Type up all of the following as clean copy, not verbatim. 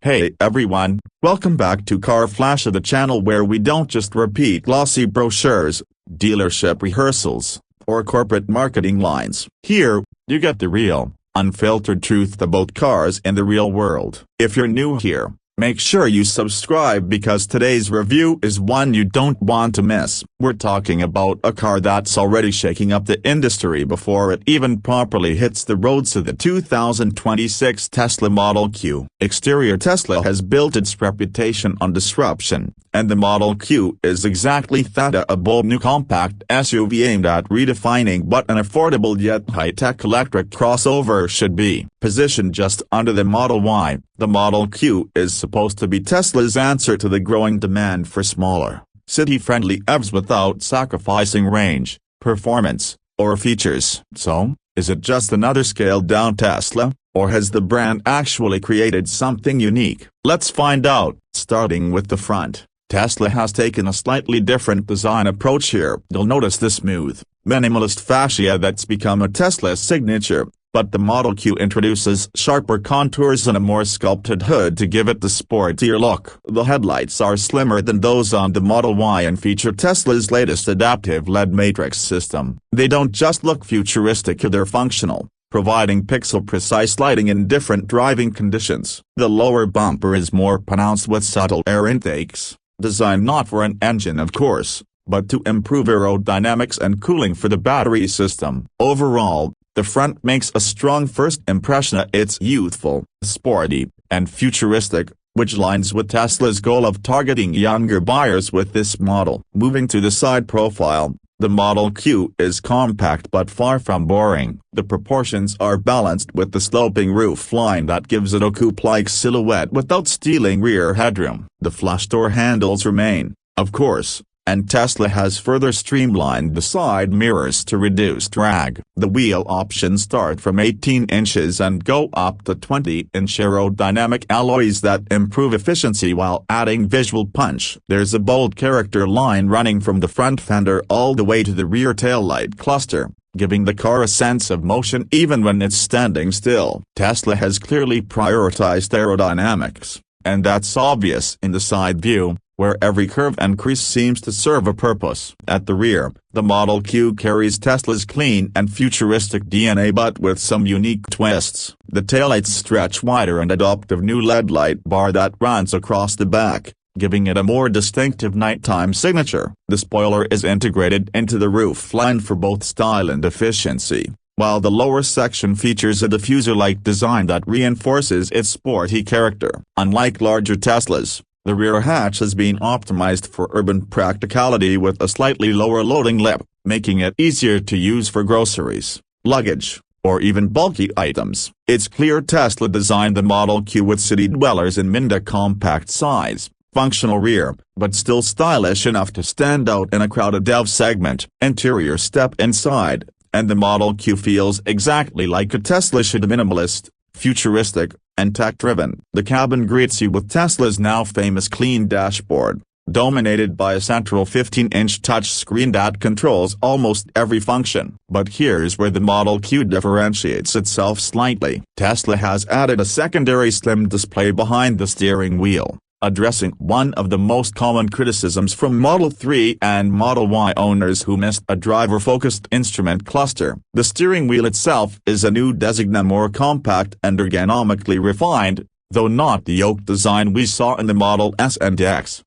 Hey everyone, welcome back to Car Flash, the channel where we don't just repeat glossy brochures, dealership rehearsals, or corporate marketing lines. Here, you get the real, unfiltered truth about cars in the real world. If you're new here, make sure you subscribe because today's review is one you don't want to miss. We're talking about a car that's already shaking up the industry before it even properly hits the roads, to the 2026 Tesla Model Q. Exterior: Tesla has built its reputation on disruption, and the Model Q is exactly that, a bold new compact SUV aimed at redefining what an affordable yet high-tech electric crossover should be. Positioned just under the Model Y, the Model Q is supposed to be Tesla's answer to the growing demand for smaller, city-friendly EVs without sacrificing range, performance, or features. So, is it just another scaled-down Tesla, or has the brand actually created something unique? Let's find out. Starting with the front, Tesla has taken a slightly different design approach here. You'll notice the smooth, minimalist fascia that's become a Tesla signature, but the Model Q introduces sharper contours and a more sculpted hood to give it the sportier look. The headlights are slimmer than those on the Model Y and feature Tesla's latest adaptive LED matrix system. They don't just look futuristic, they're functional, providing pixel-precise lighting in different driving conditions. The lower bumper is more pronounced with subtle air intakes, designed not for an engine of course, but to improve aerodynamics and cooling for the battery system. Overall, the front makes a strong first impression. It's youthful, sporty, and futuristic, which aligns with Tesla's goal of targeting younger buyers with this model. Moving to the side profile, the Model Q is compact but far from boring. The proportions are balanced with the sloping roof line that gives it a coupe-like silhouette without stealing rear headroom. The flush door handles remain, of course, and Tesla has further streamlined the side mirrors to reduce drag. The wheel options start from 18 inches and go up to 20-inch aerodynamic alloys that improve efficiency while adding visual punch. There's a bold character line running from the front fender all the way to the rear taillight cluster, giving the car a sense of motion even when it's standing still. Tesla has clearly prioritized aerodynamics, and that's obvious in the side view, where every curve and crease seems to serve a purpose. At the rear, the Model Q carries Tesla's clean and futuristic DNA but with some unique twists. The taillights stretch wider and adopt a new LED light bar that runs across the back, giving it a more distinctive nighttime signature. The spoiler is integrated into the roof line for both style and efficiency, while the lower section features a diffuser-like design that reinforces its sporty character. Unlike larger Teslas, the rear hatch has been optimized for urban practicality with a slightly lower loading lip, making it easier to use for groceries, luggage, or even bulky items. It's clear Tesla designed the Model Q with city dwellers in mind: a compact size, functional rear, but still stylish enough to stand out in a crowded EV segment. Interior: step inside, and the Model Q feels exactly like a Tesla should: minimalist, futuristic, and tech-driven. The cabin greets you with Tesla's now famous clean dashboard, dominated by a central 15-inch touchscreen that controls almost every function. But here's where the Model Q differentiates itself slightly. Tesla has added a secondary slim display behind the steering wheel, addressing one of the most common criticisms from Model 3 and Model Y owners who missed a driver-focused instrument cluster. The steering wheel itself is a new design, more compact and ergonomically refined, though not the yoke design we saw in the Model S and X.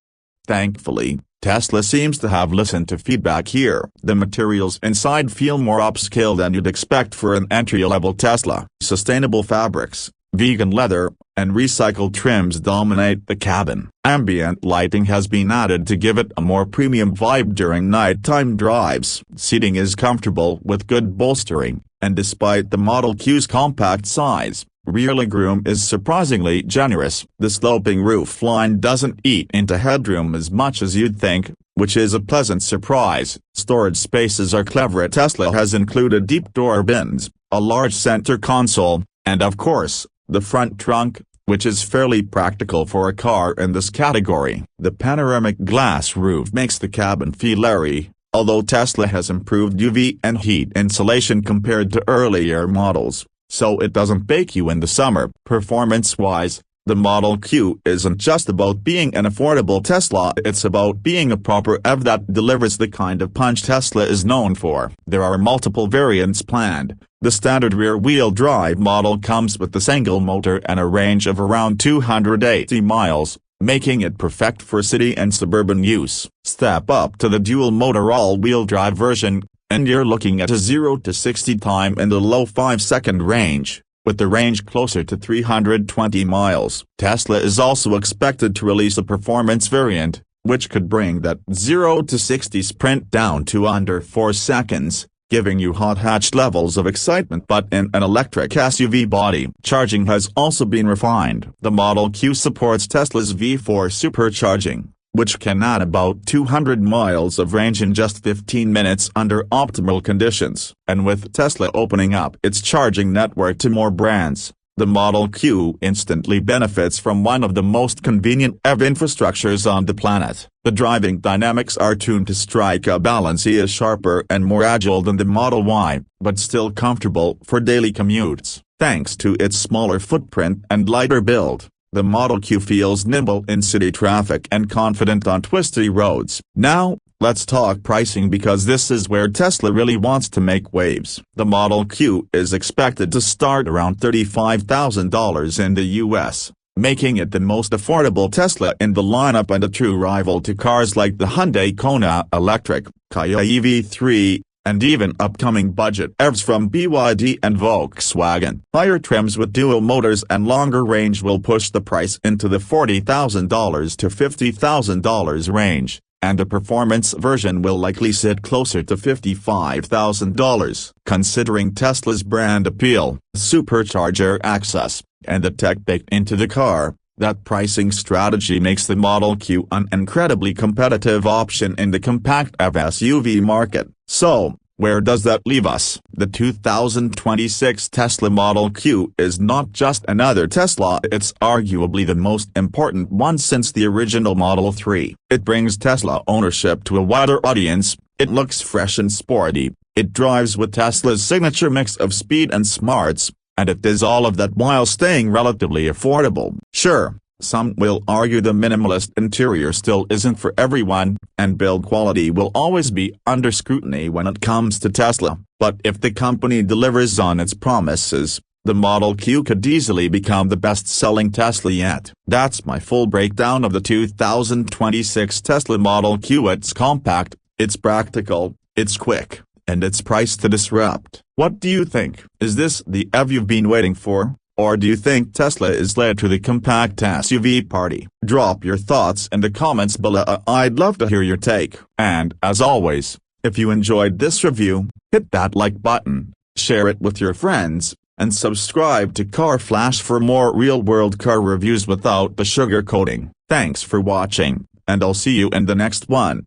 Thankfully, Tesla seems to have listened to feedback here. The materials inside feel more upscale than you'd expect for an entry-level Tesla. Sustainable fabrics, vegan leather, and recycled trims dominate the cabin. Ambient lighting has been added to give it a more premium vibe during nighttime drives. Seating is comfortable with good bolstering, and despite the Model Q's compact size, rear legroom is surprisingly generous. The sloping roof line doesn't eat into headroom as much as you'd think, which is a pleasant surprise. Storage spaces are clever. Tesla has included deep door bins, a large center console, and of course, the front trunk, which is fairly practical for a car in this category. The panoramic glass roof makes the cabin feel airy, although Tesla has improved UV and heat insulation compared to earlier models, so it doesn't bake you in the summer. Performance-wise, The Model Q isn't just about being an affordable Tesla, it's about being a proper EV that delivers the kind of punch Tesla is known for. There are multiple variants planned. The standard rear-wheel drive model comes with a single motor and a range of around 280 miles, making it perfect for city and suburban use. Step up to the dual-motor all-wheel drive version, and you're looking at a 0 to 60 time in the low 5-second range, with the range closer to 320 miles. Tesla is also expected to release a performance variant, which could bring that 0 to 60 sprint down to under 4 seconds, giving you hot hatch levels of excitement but in an electric SUV body. Charging has also been refined. The Model Q supports Tesla's V4 Supercharging, which can add about 200 miles of range in just 15 minutes under optimal conditions. And with Tesla opening up its charging network to more brands, the Model Q instantly benefits from one of the most convenient EV infrastructures on the planet. The driving dynamics are tuned to strike a balance. It is sharper and more agile than the Model Y, but still comfortable for daily commutes. Thanks to its smaller footprint and lighter build, the Model Q feels nimble in city traffic and confident on twisty roads. Now, let's talk pricing, because this is where Tesla really wants to make waves. The Model Q is expected to start around $35,000 in the US, making it the most affordable Tesla in the lineup and a true rival to cars like the Hyundai Kona Electric, Kia EV3, and even upcoming budget EVs from BYD and Volkswagen. Higher trims with dual motors and longer range will push the price into the $40,000 to $50,000 range, and a performance version will likely sit closer to $55,000. Considering Tesla's brand appeal, supercharger access, and the tech baked into the car, that pricing strategy makes the Model Q an incredibly competitive option in the compact EV SUV market. So, where does that leave us? The 2026 Tesla Model Q is not just another Tesla, it's arguably the most important one since the original Model 3. It brings Tesla ownership to a wider audience, it looks fresh and sporty, it drives with Tesla's signature mix of speed and smarts, and it does all of that while staying relatively affordable. Sure, some will argue the minimalist interior still isn't for everyone, and build quality will always be under scrutiny when it comes to Tesla, but if the company delivers on its promises, the Model Q could easily become the best-selling Tesla yet. That's my full breakdown of the 2026 Tesla Model Q. It's compact, it's practical, it's quick, and it's priced to disrupt. What do you think? Is this the EV you've been waiting for? Or do you think Tesla is late to the compact SUV party? Drop your thoughts in the comments below. I'd love to hear your take. And as always, if you enjoyed this review, hit that like button, share it with your friends, and subscribe to Car Flash for more real-world car reviews without the sugar coating. Thanks for watching, and I'll see you in the next one.